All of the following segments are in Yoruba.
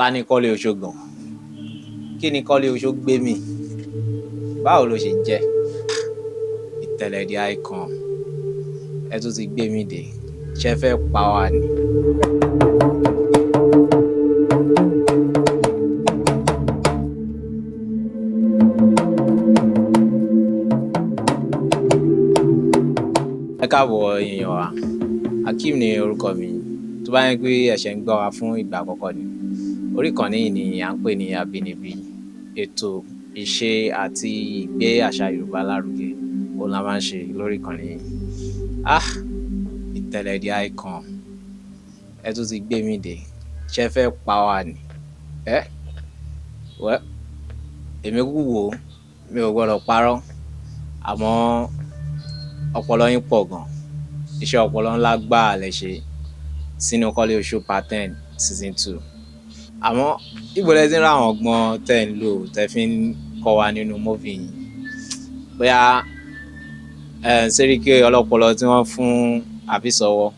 Ta ni Kọ́lé Oṣogbo? Kí ni Kọ́lé Oṣó gbé mì? Báwo ló ṣe jẹ́? Ìtẹ̀lẹ̀ the icon. Ẹ tún ti gbé mi dé. Ṣé fẹ́ pa wá ni? Ẹ káàbọ̀ èèyàn wa. Akeem ni orúkọ mi. Tó bá yẹ pé ẹ̀ṣẹ̀ ń gbọ́ wa fún ìgbà àkọ́kọ́ ni. Orí ìkànnì yìí ni à ń pè ní Àbínibí. Ètò, ìṣe àti ìgbé àṣà Yorùbá lárugẹ. Òun la máa ń ṣe lórí ìkànnì yìí. Ìtẹ̀lẹ̀ the icon. Ẹ tún ti gbé mi dé. Ṣé fẹ́ pa wá ni? Èmi kúkú wò ó, mi ò gbọ́dọ̀ parọ́. Àmọ́ ọpọlọ yín pọ̀ gan. Iṣẹ́ ọpọlọ ńlá gbáà lẹ ṣe sínú Kọ́lé Oṣó part 10 season 2. Àmọ́ ibo lẹ ti ń ra àwọn ọgbọ́n tẹ́ ń lò tẹ́ fi ń kọ́ wa nínú movie yìí. Bóyá Sẹ́ríkí ọlọ́pọlọ tí wọ́n fún Àbísọ́wọ́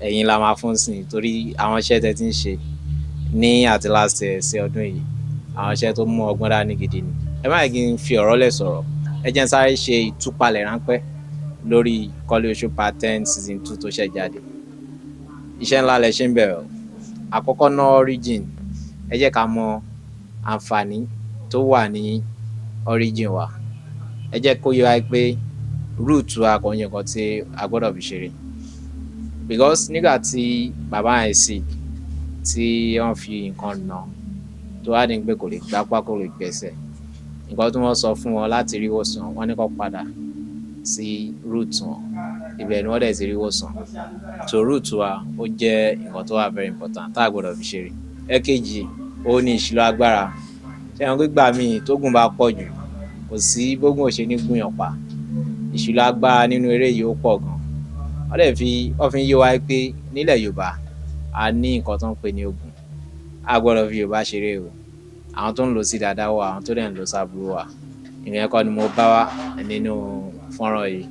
ẹ̀yin la máa fún sí torí àwọn iṣẹ́ tẹ́ ti ń ṣe ní àti last year sí ọdún yìí. Àwọn iṣẹ́ tó mú ọgbọ́n dání gidi ni. Ẹ má yẹ kí n fi ọ̀rọ̀ lẹ̀ sọ̀rọ̀. Ẹ jẹ́ n sáré ṣe ìtúpalẹ̀ ráńpẹ́ lórí Kọ́lé Oṣó part 10 season 2 tó ṣẹ̀ jáde. Iṣẹ́ ńlá lẹ ṣe ń bẹ̀rẹ̀ o. Àkọ́kọ́ ná origin. Ẹ jẹ́ ká mọ àǹfààní tó wà ní origin wa. Ẹ jẹ́ kó yé wa pé root wa kò ń yẹ nǹkan tí a gbọ́dọ̀ fi ṣeré. Because nígbà tí bàbá yẹn sick tí wọ́n fi nǹkan nà tó wá ní pé kò lè gbápá kò lè gbẹ́sẹ̀. Nǹkan tí wọ́n sọ fún wọn láti rí ìwòsàn, wọ́n ní kó padà sí root wọn. Ibẹ̀ ni wọ́n dẹ̀ ti rí ìwòsàn. So root wa ó jẹ́ nǹkan tó wà very important tá a gbọ́dọ̀ fi ṣeré. Ẹ̀kejì, ó ní ìṣìlò agbára. Ṣé àwọn gbígbà míì tógun bá pọ̀ jù kò sí bógun ò ṣe ní gúnyàn pa. Ìṣìlò agbára nínú eré yìí ó pọ̀ gan. Wọ́n fi ń yé wa pé nílẹ̀ Yorùbá a ní nǹkan tó ń pè ní ogun. A gbọ́dọ̀ fi Yorùbá ṣeré o. Àwọn tó ń lò sí dáadáa wà, àwọn tó dẹ̀ ń lò sábúrú wà. Ìyẹn kọ́ ni mo bá wá nínú fọ́nrán yìí.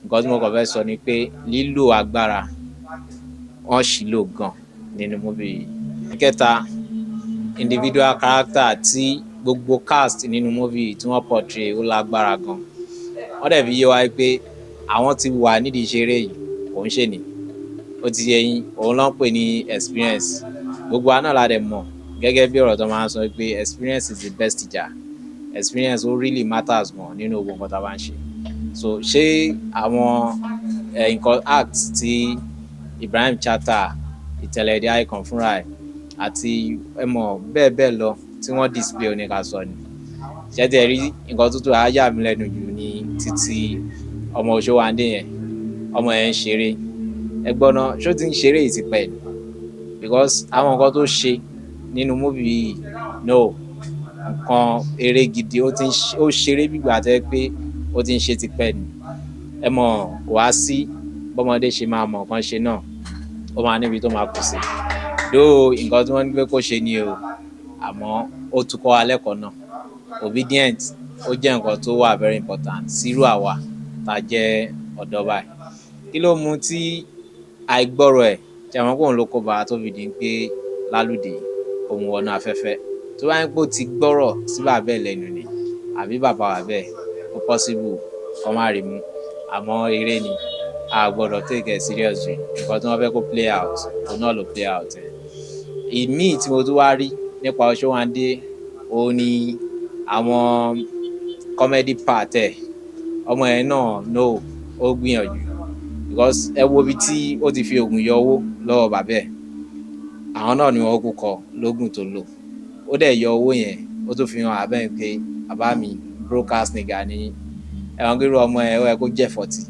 Nǹkan tí mo kàn fẹ́ sọ ni pé lílò agbára wọ́n ṣì lò gan nínú movie yìí. Ìkẹta, individual character tí gbogbo cast nínú movie yìí tí wọ́n portray ó lágbára gan. Wọ́n dẹ̀ fi yé wa pé àwọn ti wà nídìí ìṣeré yìí kò ń ṣe ni. Ó ti yé yín, òun ló ń pè ní experience. Gbogbo wa náà la dẹ̀ mọ̀ gẹ́gẹ́ bí ọ̀rọ̀ tó máa ń sọ pé experience is the best teacher. Experience ó really matters gan nínú gbogbo nǹkan tá a bá ń ṣe. So ṣé àwọn nǹkan act tí Ibrahim Chatta, Ìtẹ̀lẹ̀ the icon fúnra ẹ̀ àti bẹ́ẹ̀ bẹ́ẹ̀ lọ tí wọ́n display oníkàsọ ni. Ṣé tẹ̀ rí nǹkan tuntun àáyá mi lẹ́nu jù ní títí ọmọ Òṣòwàndé yẹn. Ọmọ yẹn ń ṣeré. Ẹ gbọ́ ná, ṣó ti ń ṣeré yìí ti pẹ́ ni? Because àwọn nǹkan tó ṣe nínú movie yìí no nǹkan eré gidi ó ṣeré bí ìgbà tẹ́ pé ó ti ń ṣe ti pẹ́ ni. Kò wá sí bọ́mọdé ṣe máa mọ̀ nǹkan ṣe náà ó máa níbi tó máa kù sí. Nǹkan tí wọ́n ní pé kó ṣe ni o, àmọ́ ó tún kọ́ wa lẹ́kọ̀ọ́ náà. Obedient ó jẹ́ nǹkan tó wà very important sírú àwa tá a jẹ́ ọ̀dọ́ báyìí. Kí ló mú tí àìgbọ́rọ̀ ẹ̀ tí àwọn kóun ló kó bá tó fi di pé Lálùdé òun wọnú afẹ́fẹ́? Tó bá ń pò ti gbọ́rọ̀ sí bàbá ẹ̀ lẹ́nu ni àbí bàbá wà bẹ́ẹ̀ ó possible kọ́ má rí mú. Àmọ́ eré ni a gbọ́dọ̀ take it serious jù. Nǹkan tí wọ́n fẹ́ kó play out òun náà ló play out ẹ̀. Ìmí tí mo tún wá rí nípa Òṣòwàndé òun ni àwọn comedy part ẹ̀. Ọmọ yẹn náà ó gbìyànjú because ẹ wo ibi tí ó ti fi oògùn yọ owó lọ́wọ́ bàbá ẹ̀. Àwọn náà ni wọ́n kú kọ lóògùn tó lò. Ó dẹ̀ yọ owó yẹn ó tún fi hàn abẹ́ pé bàbá mi broadcast nigga ni ẹ̀wọ̀n kí irú ọmọ ẹ̀ ó yẹ kó jẹ́ 40.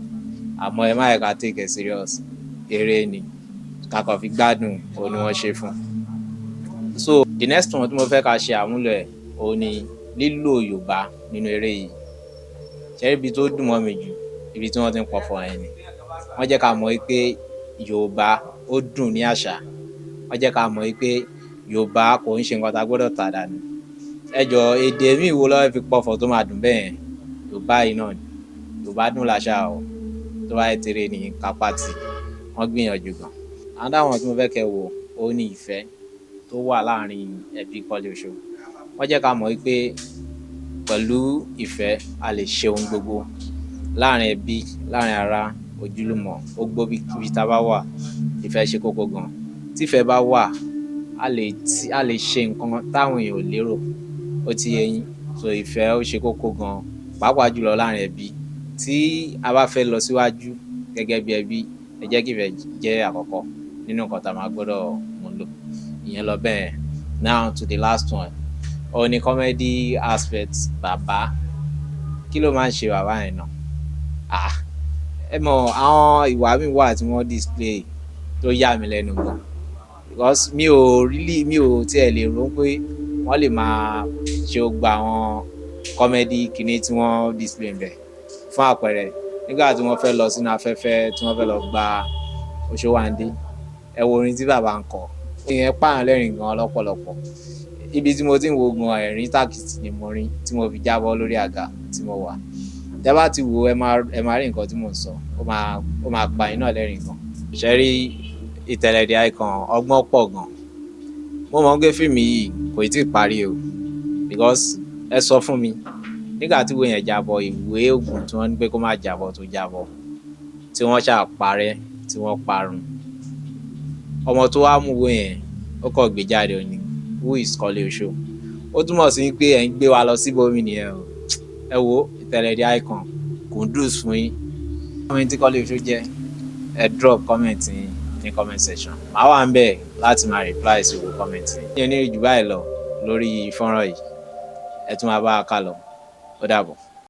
Àmọ́ ẹ má yẹ ká take it serious. Eré ni kakọ̀ fi gbádùn òun ni wọ́n ṣe fún. So the next one tí mo fẹ́ ká ṣe àmúlò ẹ̀ òun ni lílò Yorùbá nínú eré yìí. Ṣé ibi tó dùn mọ́ mi jù ibi tí wọ́n ti ń pọ̀fọ̀ ẹ̀ ni. Wọ́n jẹ́ ká mọ̀ pé Yorùbá ó dùn ní àṣà. Wọ́n jẹ́ ká mọ̀ pé Yorùbá kò ń ṣe nǹkan tá a gbọ́dọ̀ tà dànù. Ẹ jọ èdè míì wo lọ́wọ́ fi pọ̀fọ̀ tó máa dùn bẹ́ẹ̀ yẹn? Yorùbá yìí náà ni. Yorùbá dùn láṣà o. Tó bá yẹ tèrè ní kápátì wọ́n gbìyànjú gan. Àwọn dáwọn tí mo fẹ́ kẹ́ wò ó ní ìfẹ́. tó wà láàrin ẹbí Kọ́lé Oṣó. Wọ́n jẹ́ ká mọ̀ wípé pẹ̀lú ìfẹ́ a lè ṣe ohun gbogbo láàrin ẹbí, láàrin ará, ojúlùmọ̀, gbogbo ibi tá a bá wà. Ìfẹ́ ṣe kókó gan. Tífẹ́ bá wà, a lè ṣe nǹkan táwọn èèyàn ò lérò. Ó ti yé yín. So ìfẹ́ ó ṣe kókó gan, pàápàá jùlọ láàrin ẹbí. Tí a bá fẹ́ lọ síwájú gẹ́gẹ́ bí ẹbí, ẹ jẹ́ kí ìfẹ́ jẹ́ àkọ́kọ́ nínú nǹkan tá a máa gbọ́dọ̀ múlò. Ìyẹn lọ bẹ́ẹ̀. Now to the last one. Ó ní comedy aspect bàbá. Kí ló máa ń ṣe bàbá yẹn náà? Ẹ mọ̀ àwọn ìwà mi wà tí wọ́n display tó yà mí lẹ́nu gan. Because mi ò tiẹ̀ lè rò pé wọ́n lè máa ṣe gbogbo àwọn comedy kìíní tí wọ́n display ńbẹ̀. Fún àpẹẹrẹ, nígbà tí wọ́n fẹ́ lọ sínú afẹ́fẹ́ tí wọ́n fẹ́ lọ gba Oṣówandé, ẹ wo orin tí bàbá ń kọ. Ìyẹn pààyàn lẹ́rìn gan lọ́pọ̀lọpọ̀. Ibi tí mo ti ń wo gan ẹ̀rín tàkìtì ni mo rí tí mo fi jábọ́ lórí àga tí mo wà. Tẹ́ bá ti wo ẹ máa rí nǹkan tí mò ń sọ. Ó máa pa yín náà lẹ́rìn gan. Ṣé rí Ìtẹ̀lẹ̀ The Icon ọgbọ́n pọ̀ gan. Mo mọ̀ pé fíìmù yìí kò tíì parí o, because ẹ sọ fún mi nígbà tí ìwé yẹn jábọ́, ìwé ògùn tí wọ́n ní pé kó má jábọ́ tó jábọ́, tí wọ́n ṣáà parẹ́, tí wọ́n parun. Ọmọ tó wá mú ìwé yẹn ó kàn gbé jáde ó ní who is Kọ́lé Oṣó. Ó túmọ̀ sí pé ẹ̀ ń gbé wa lọ síbòmí nìyẹn o. Ẹ wo Ìtẹ̀lẹ̀ The Icon kùndùs fún yín. Comment tí Kọ́lé Oṣó jẹ́, ẹ drop comment yín ní comment section. Màá wà ń bẹ̀ láti máa reply sí gbogbo comment yín. Ní onírí jù báyìí lọ lórí fọ́nrán yìí, ẹ tún máa bá a ká lọ. Ó dàbọ̀.